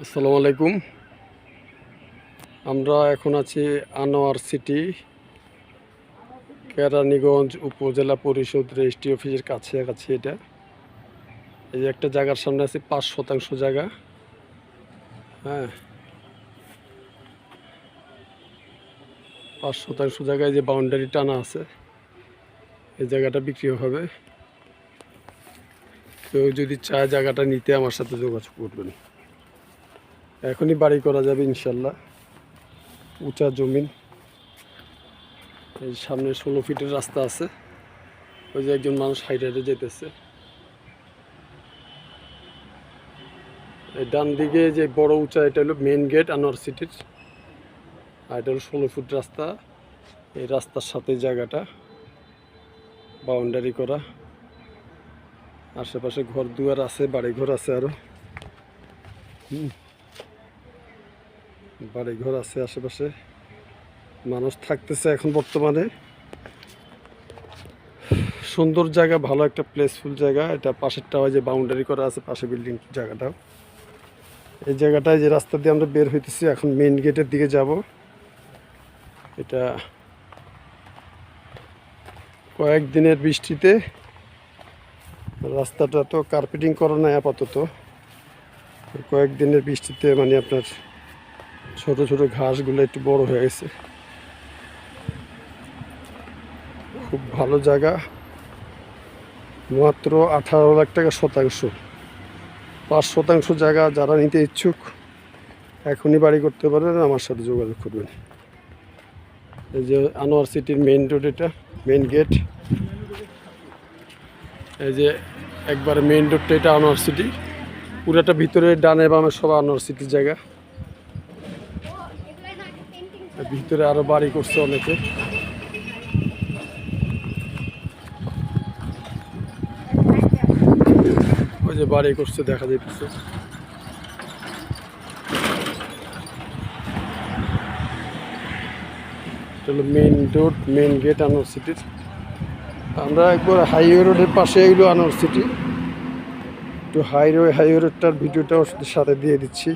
আসসালামু আলাইকুম। আমরা এখন আছি আনোয়ার সিটি কেরানীগঞ্জ উপজেলা পরিষদ রেজিস্ট্রি অফিসের কাছাকাছি। এটা এই যে একটা জায়গার সামনে আছে ৫% জায়গা। হ্যাঁ, ৫% জায়গায় যে বাউন্ডারি টানা আছে, এই জায়গাটা বিক্রি হবে। কেউ যদি চায় জায়গাটা নিতে আমার সাথে যোগাযোগ করবেন। এখনই বাড়ি করা যাবে ইনশাল্লাহ। উঁচা জমিন, এই সামনে ১৬ ফিটের রাস্তা আছে। ওই যে একজন মানুষ হাইটে যেতেছে। এই ডান দিকে যে বড় উঁচা, এটা হলো মেন গেট আনোয়ার সিটির। আর এটা হলো ১৬ ফুট রাস্তা। এই রাস্তার সাথে জায়গাটা বাউন্ডারি করা। আশেপাশে ঘর দুয়ার আছে, বাড়িঘর আছে, আরো বাড়িঘর আছে আশেপাশে। মানুষ থাকতেছে এখন বর্তমানে। সুন্দর জায়গা, ভালো একটা প্লেসফুল জায়গা। এটা পাশেরটা হয় যে বাউন্ডারি করা আছে, পাশে বিল্ডিং জায়গাটাও। এই জায়গাটায় যে রাস্তা দিয়ে আমরা বের হইতেছি এখন মেইন গেটের দিকে যাব। এটা কয়েকদিনের বৃষ্টিতে রাস্তাটা তো কার্পেটিং করা নাই আপাতত। কয়েকদিনের বৃষ্টিতে মানে আপনার ছোট ছোট ঘাসগুলো একটু বড় হয়ে গেছে। খুব ভালো জায়গা, মাত্র 18 লাখ টাকা শতাংশ। ৫% জায়গা যারা নিতে ইচ্ছুক এখনই বাড়ি করতে পারেন, আমার সাথে যোগাযোগ করবেন। এই যে আনোয়ার সিটির মেইন রোড, এটা মেইন গেট। এই যে একবারে মেইন রোডটা, এটা আনোয়ার সিটি। পুরাটা ভিতরে ডানে বামে সব আনোয়ার সিটির জায়গা। ভিতরে আরো বাড়ি করছে অনেকে। ওই যে বাড়ি করছে দেখা যাইতেছে। Main road, main gate Anwar সিটির। আমরা একবার হাইওয়ে রোডের পাশে এগুলো আনোয়ার সিটি। একটু হাইওয়ে রোডটার ভিডিওটাও সাথে দিয়ে দিচ্ছি,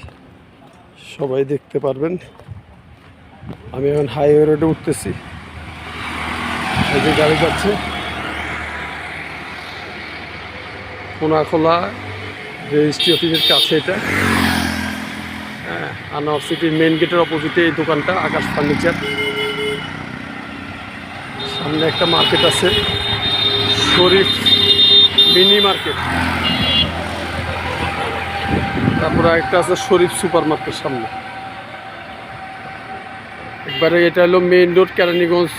সবাই দেখতে পারবেন। আমি এখন হাইওয়ে রোডে উঠতেছি। এই যে গাড়ি যাচ্ছে কোনাখোলা রেজিস্ট্রি অফিসের কাছে। এটা হ্যাঁ, আনোয়ার সিটির মেইন গেটের অপোজিটে এই দোকানটা, আকাশ ফার্নিচার। সামনে একটা মার্কেট আছে, শরীফ মিনি মার্কেট। তারপরে একটা আছে শরীফ সুপার মার্কেট সামনে। একবারে এটা হলো মেইন রোড, কেরানীগঞ্জ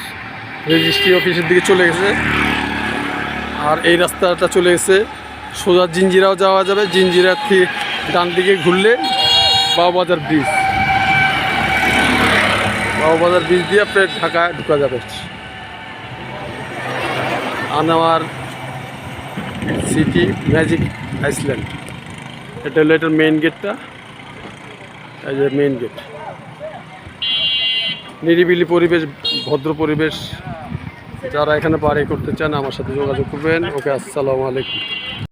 রেজিস্ট্রি অফিসের দিকে চলে গেছে। আর এই রাস্তাটা চলে গেছে সোজা জিঞ্জিরাও যাওয়া যাবে। জিঞ্জিরা থেকে ডান দিকে ঘুরলে বাবুবাজার ব্রিজ, বাবুবাজার ব্রিজ দিয়ে আপনার ঢাকায় ঢুকা যাবে। আনোয়ার সিটি ম্যাজিক আইসল্যান্ড, এটা হলো এটার মেইন গেটটা। এই যে মেইন গেট, নিরিবিলি পরিবেশ, ভদ্র পরিবেশ। যারা এখানে বাড়ি করতে চান আমার সাথে যোগাযোগ করবেন। ওকে, আসসালামু আলাইকুম।